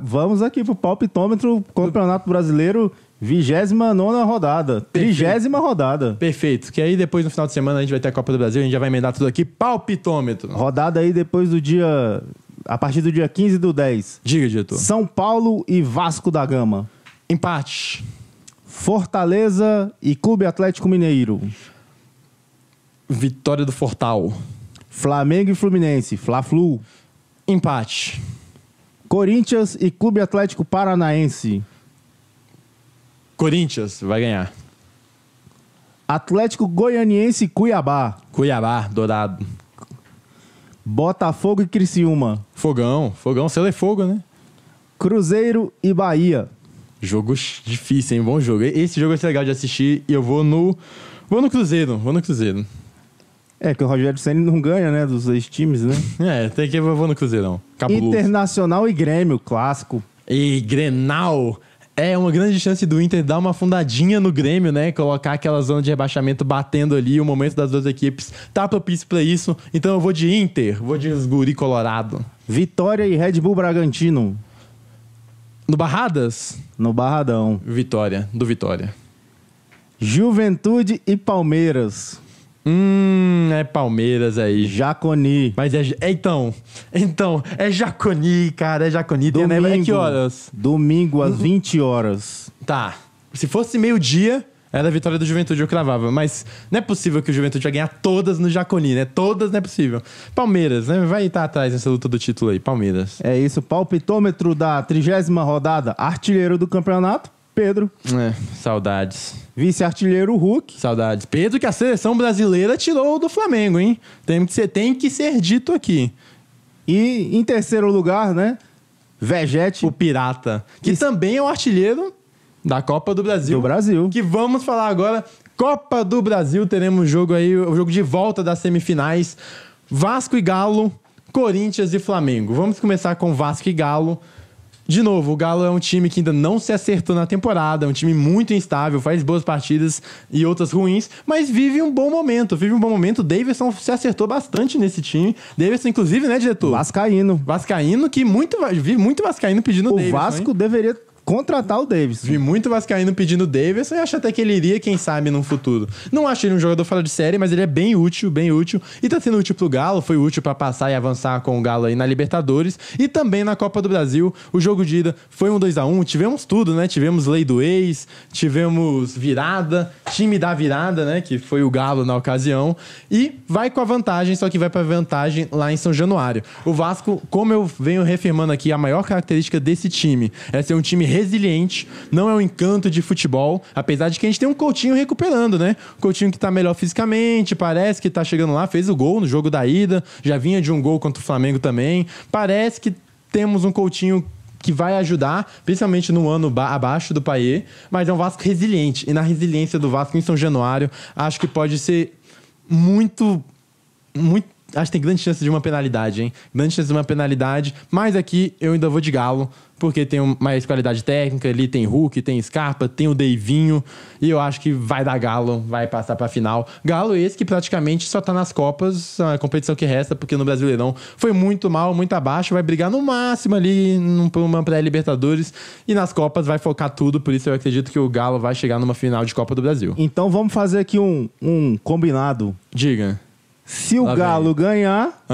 [SPEAKER 2] Vamos aqui pro palpitômetro Campeonato Brasileiro, 29ª rodada. 30ª rodada.
[SPEAKER 1] Perfeito, que aí depois no final de semana a gente vai ter a Copa do Brasil, a gente já vai emendar tudo aqui. Palpitômetro.
[SPEAKER 2] Rodada aí depois do dia... A partir do dia 15 do 10.
[SPEAKER 1] Diga, diretor.
[SPEAKER 2] São Paulo e Vasco da Gama.
[SPEAKER 1] Empate.
[SPEAKER 2] Fortaleza e Clube Atlético Mineiro.
[SPEAKER 1] Vitória do Fortal.
[SPEAKER 2] Flamengo e Fluminense. Fla-Flu.
[SPEAKER 1] Empate.
[SPEAKER 2] Corinthians e Clube Atlético Paranaense.
[SPEAKER 1] Corinthians vai ganhar.
[SPEAKER 2] Atlético Goianiense e Cuiabá.
[SPEAKER 1] Cuiabá, Dourado.
[SPEAKER 2] Botafogo e Criciúma.
[SPEAKER 1] Fogão, selo é fogo, né?
[SPEAKER 2] Cruzeiro e Bahia.
[SPEAKER 1] Jogo difícil, hein? Bom jogo. Esse jogo vai ser legal de assistir e eu vou no Cruzeiro.
[SPEAKER 2] É que o Rogério Ceni não ganha, né? Dos 2 times, né?
[SPEAKER 1] Eu vou no Cruzeirão. Cabuloso.
[SPEAKER 2] Internacional e Grêmio, clássico.
[SPEAKER 1] E Grenal. É uma grande chance do Inter dar uma afundadinha no Grêmio, né? Colocar aquela zona de rebaixamento batendo ali. O momento das duas equipes tá propício pra isso. Então eu vou de Inter. Vou de Guri Colorado.
[SPEAKER 2] Vitória e Red Bull Bragantino.
[SPEAKER 1] No Barradas?
[SPEAKER 2] No Barradão.
[SPEAKER 1] Vitória. Do Vitória.
[SPEAKER 2] Juventude e Palmeiras.
[SPEAKER 1] É Palmeiras aí.
[SPEAKER 2] Jaconi.
[SPEAKER 1] Mas então, é Jaconi, cara, é Jaconi.
[SPEAKER 2] Domingo,
[SPEAKER 1] É que horas?
[SPEAKER 2] Domingo, às 20 horas.
[SPEAKER 1] Tá. Se fosse meio-dia, era a vitória do Juventude, eu cravava. Mas não é possível que o Juventude vai ganhar todas no Jaconi, né? Todas não é possível. Palmeiras, né? Vai estar atrás nessa luta do título aí, Palmeiras.
[SPEAKER 2] É isso, palpitômetro da 30ª rodada. Artilheiro do campeonato, Pedro.
[SPEAKER 1] Saudades.
[SPEAKER 2] Vice-artilheiro, Hulk.
[SPEAKER 1] Saudades. Pedro, que a seleção brasileira tirou do Flamengo, hein? Tem que ser dito aqui.
[SPEAKER 2] E em terceiro lugar, né? Vegete.
[SPEAKER 1] O Pirata, que também é o artilheiro da Copa do Brasil.
[SPEAKER 2] Do Brasil.
[SPEAKER 1] Que vamos falar agora. Copa do Brasil, teremos jogo aí, o jogo de volta das semifinais. Vasco e Galo, Corinthians e Flamengo. Vamos começar com Vasco e Galo. De novo, o Galo é um time que ainda não se acertou na temporada, é um time muito instável, faz boas partidas e outras ruins, mas vive um bom momento. O Davidson se acertou bastante nesse time. Davidson, inclusive, né, diretor? Vascaíno, que vi muito vascaíno pedindo o Davidson.
[SPEAKER 2] O Vasco deveria contratar o Davidson.
[SPEAKER 1] Vi muito vascaíno pedindo o Davidson e acho até que ele iria, quem sabe, no futuro. Não acho ele um jogador fora de série, mas ele é bem útil. E tá sendo útil pro Galo, foi útil pra passar e avançar com o Galo aí na Libertadores e também na Copa do Brasil. O jogo de ida foi um 2-1, tivemos tudo, né? Tivemos lei do ex, tivemos virada, time da virada, né? Que foi o Galo na ocasião. E vai com a vantagem, só que vai pra vantagem lá em São Januário. O Vasco, como eu venho reafirmando aqui, a maior característica desse time é ser um time resiliente, não é um encanto de futebol, apesar de que a gente tem um Coutinho recuperando, né? Coutinho que tá melhor fisicamente, parece que tá chegando lá, fez o gol no jogo da ida, já vinha de um gol contra o Flamengo também. Parece que temos um Coutinho que vai ajudar, principalmente no ano abaixo do Payet, mas é um Vasco resiliente. E na resiliência do Vasco em São Januário, acho que pode ser muito... Acho que tem grande chance de uma penalidade, hein? Grande chance de uma penalidade, mas aqui eu ainda vou de Galo, porque tem mais qualidade técnica, ali tem Hulk, tem Scarpa, tem o Deivinho, e eu acho que vai dar Galo, vai passar pra final. Galo esse que praticamente só tá nas Copas, a competição que resta, porque no Brasileirão foi muito mal, muito abaixo, vai brigar no máximo ali por uma pré-Libertadores, e nas Copas vai focar tudo, por isso eu acredito que o Galo vai chegar numa final de Copa do Brasil.
[SPEAKER 2] Então vamos fazer aqui um combinado.
[SPEAKER 1] Diga.
[SPEAKER 2] Se o Galo ganhar,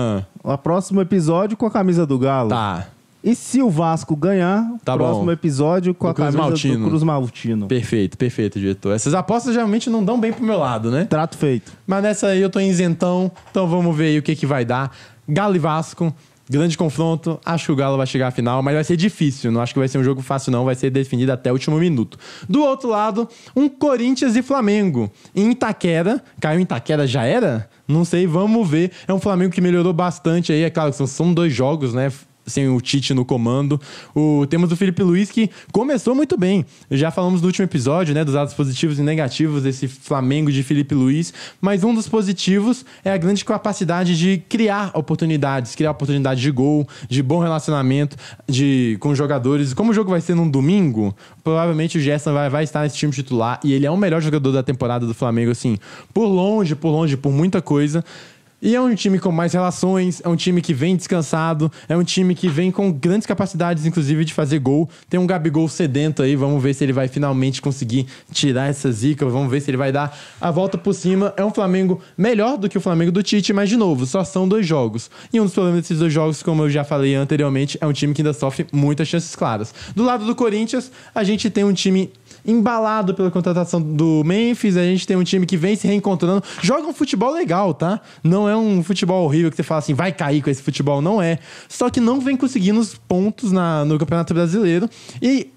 [SPEAKER 2] o próximo episódio com a camisa do Galo.
[SPEAKER 1] Tá.
[SPEAKER 2] E se o Vasco ganhar,
[SPEAKER 1] tá
[SPEAKER 2] próximo
[SPEAKER 1] bom.
[SPEAKER 2] Episódio com a camisa do Cruz Maltino.
[SPEAKER 1] Perfeito, diretor. Essas apostas geralmente não dão bem pro meu lado, né?
[SPEAKER 2] Trato feito.
[SPEAKER 1] Mas nessa aí eu tô isentão, então vamos ver aí o que vai dar. Galo e Vasco, grande confronto. Acho que o Galo vai chegar à final, mas vai ser difícil. Não acho que vai ser um jogo fácil, não. Vai ser definido até o último minuto. Do outro lado, um Corinthians e Flamengo. Em Itaquera. Caiu em Itaquera, já era? Não sei, vamos ver. É um Flamengo que melhorou bastante aí. É claro que são 2 jogos, né? Sem o Tite no comando. Temos o Felipe Luiz, que começou muito bem. Já falamos no último episódio, né, dos lados positivos e negativos desse Flamengo de Felipe Luiz, mas um dos positivos é a grande capacidade de criar oportunidades de gol, de bom relacionamento com os jogadores. Como o jogo vai ser num domingo, provavelmente o Gerson vai estar nesse time titular, e ele é o melhor jogador da temporada do Flamengo, assim, por longe, por muita coisa. E é um time com mais relações, é um time que vem descansado, é um time que vem com grandes capacidades, inclusive, de fazer gol. Tem um Gabigol sedento aí, vamos ver se ele vai finalmente conseguir tirar essa zica, vamos ver se ele vai dar a volta por cima. É um Flamengo melhor do que o Flamengo do Tite, mas, de novo, só são 2 jogos. E um dos problemas desses 2 jogos, como eu já falei anteriormente, é um time que ainda sofre muitas chances claras. Do lado do Corinthians, a gente tem um time embalado pela contratação do Memphis, a gente tem um time que vem se reencontrando, joga um futebol legal, tá? Não é um futebol horrível que você fala assim, vai cair com esse futebol, não é. Só que não vem conseguindo os pontos no Campeonato Brasileiro, e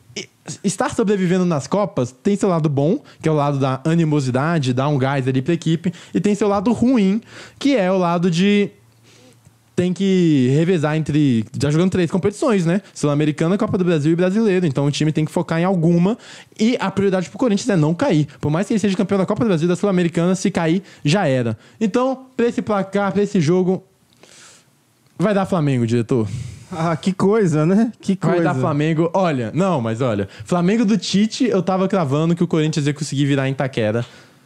[SPEAKER 1] estar sobrevivendo nas Copas tem seu lado bom, que é o lado da animosidade, dá um gás ali pra equipe, e tem seu lado ruim, que é o lado de tem que revezar já jogando 3 competições, né? Sul-Americana, Copa do Brasil e Brasileiro. Então o time tem que focar em alguma. E a prioridade pro Corinthians é não cair. Por mais que ele seja campeão da Copa do Brasil e da Sul-Americana, se cair, já era. Então, pra esse placar, pra esse jogo, vai dar Flamengo, diretor.
[SPEAKER 2] Ah, que coisa, né? Que coisa.
[SPEAKER 1] Vai dar Flamengo. Olha, Flamengo do Tite, eu tava cravando que o Corinthians ia conseguir virar em Itaquera.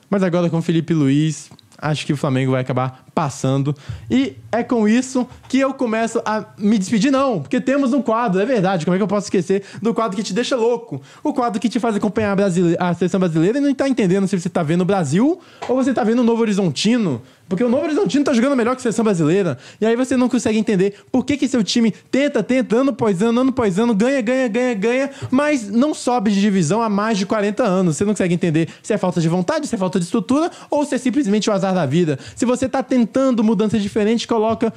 [SPEAKER 1] Mas agora com o Felipe Luiz, acho que o Flamengo vai acabar passando. E é com isso que eu começo a me despedir, não. Porque temos um quadro, é verdade. Como é que eu posso esquecer do quadro que te deixa louco? O quadro que te faz acompanhar a seleção brasileira e não tá entendendo se você tá vendo o Brasil ou você tá vendo o Novo Horizontino. Porque o Novo Horizontino tá jogando melhor que a seleção brasileira. E aí você não consegue entender por que seu time tenta, ano após ano, ganha, mas não sobe de divisão há mais de 40 anos. Você não consegue entender se é falta de vontade, se é falta de estrutura ou se é simplesmente o azar da vida. Se você tá tentando mudanças diferentes, troca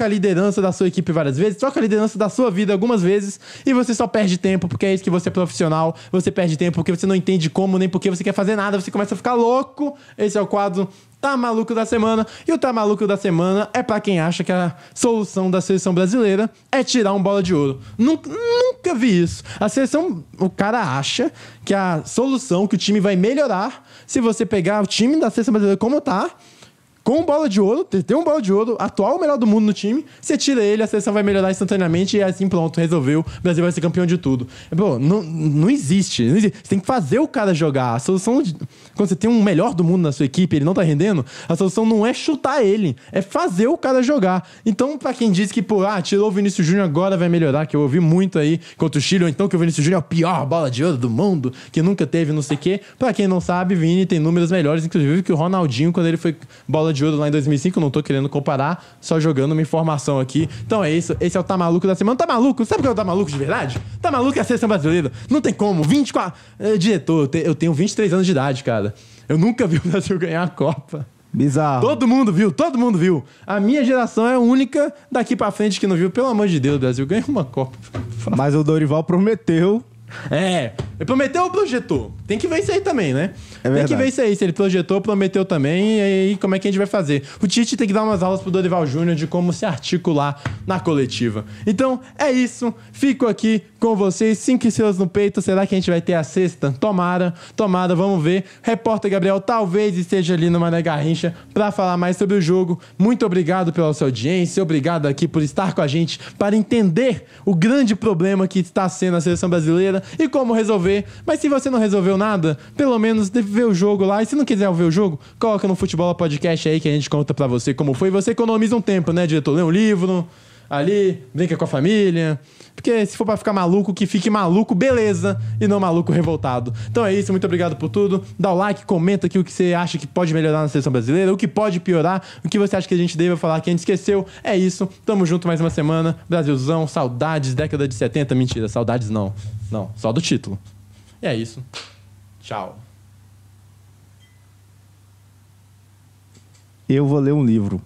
[SPEAKER 1] a liderança da sua equipe várias vezes, troca a liderança da sua vida algumas vezes e você só perde tempo porque é isso que você é profissional. Você perde tempo porque você não entende como, nem porque você quer fazer nada. Você começa a ficar louco. Esse é o quadro Tá Maluco da Semana. E o Tá Maluco da Semana é pra quem acha que a solução da seleção brasileira é tirar um bola de ouro. Nunca vi isso. O cara acha que a solução, que o time vai melhorar se você pegar o time da seleção brasileira como tá, com bola de ouro, tem um bola de ouro, atual melhor do mundo no time, você tira ele, a seleção vai melhorar instantaneamente e assim pronto, resolveu, o Brasil vai ser campeão de tudo. Pô, não existe. Você tem que fazer o cara jogar. A solução, quando você tem um melhor do mundo na sua equipe, ele não tá rendendo, a solução não é chutar ele, é fazer o cara jogar. Então, pra quem diz que, tirou o Vinícius Júnior, agora vai melhorar, que eu ouvi muito aí contra o Chile, ou então que o Vinícius Júnior é o pior bola de ouro do mundo, que nunca teve não sei o quê. Pra quem não sabe, Vini tem números melhores, inclusive, que o Ronaldinho, quando ele foi bola de ouro lá em 2005, não tô querendo comparar, só jogando uma informação aqui. Então é isso, esse é o Tá Maluco da Semana. Tá maluco? Sabe o que é o Tá Maluco de verdade? Tá maluco é a seleção brasileira. Não tem como. 24... Diretor, eu tenho 23 anos de idade, cara. Eu nunca vi o Brasil ganhar a Copa.
[SPEAKER 2] Bizarro.
[SPEAKER 1] Todo mundo viu. A minha geração é a única daqui pra frente que não viu. Pelo amor de Deus, o Brasil ganha uma Copa.
[SPEAKER 2] Mas o Dorival prometeu.
[SPEAKER 1] Ele prometeu ou projetou? Tem que ver isso aí também, né? Tem que ver isso aí. Se ele projetou, prometeu também. E aí, como é que a gente vai fazer? O Tite tem que dar umas aulas pro Dorival Júnior de como se articular na coletiva. Então, é isso. Fico aqui com vocês. 5 estrelas no peito. Será que a gente vai ter a sexta? Tomara, vamos ver. Repórter Gabriel talvez esteja ali no Mané Garrincha pra falar mais sobre o jogo. Muito obrigado pela sua audiência. Obrigado aqui por estar com a gente para entender o grande problema que está sendo a seleção brasileira e como resolver. Mas se você não resolveu nada, pelo menos deve ver o jogo lá. E se não quiser ver o jogo, coloca no Futebol Podcast aí que a gente conta pra você como foi. Você economiza um tempo, né, diretor? Lê um livro ali, brinca com a família. Porque se for pra ficar maluco, que fique maluco, beleza, e não maluco revoltado. Então é isso, muito obrigado por tudo. Dá o like, comenta aqui o que você acha que pode melhorar na seleção brasileira, o que pode piorar, o que você acha que a gente deva falar que a gente esqueceu. É isso, tamo junto mais uma semana. Brasilzão, saudades, década de 70. Mentira, saudades não. Não, só do título. E é isso. Tchau.
[SPEAKER 2] Eu vou ler um livro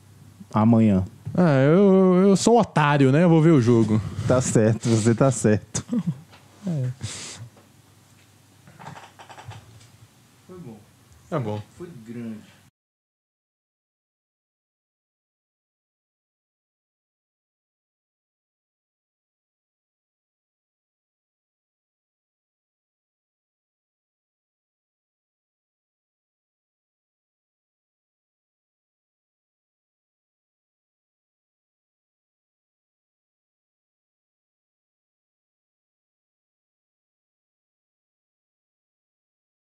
[SPEAKER 2] amanhã.
[SPEAKER 1] Eu sou um otário, né? Eu vou ver o jogo.
[SPEAKER 2] Tá certo, você tá certo.
[SPEAKER 1] Foi bom. Tá bom.
[SPEAKER 2] Foi grande.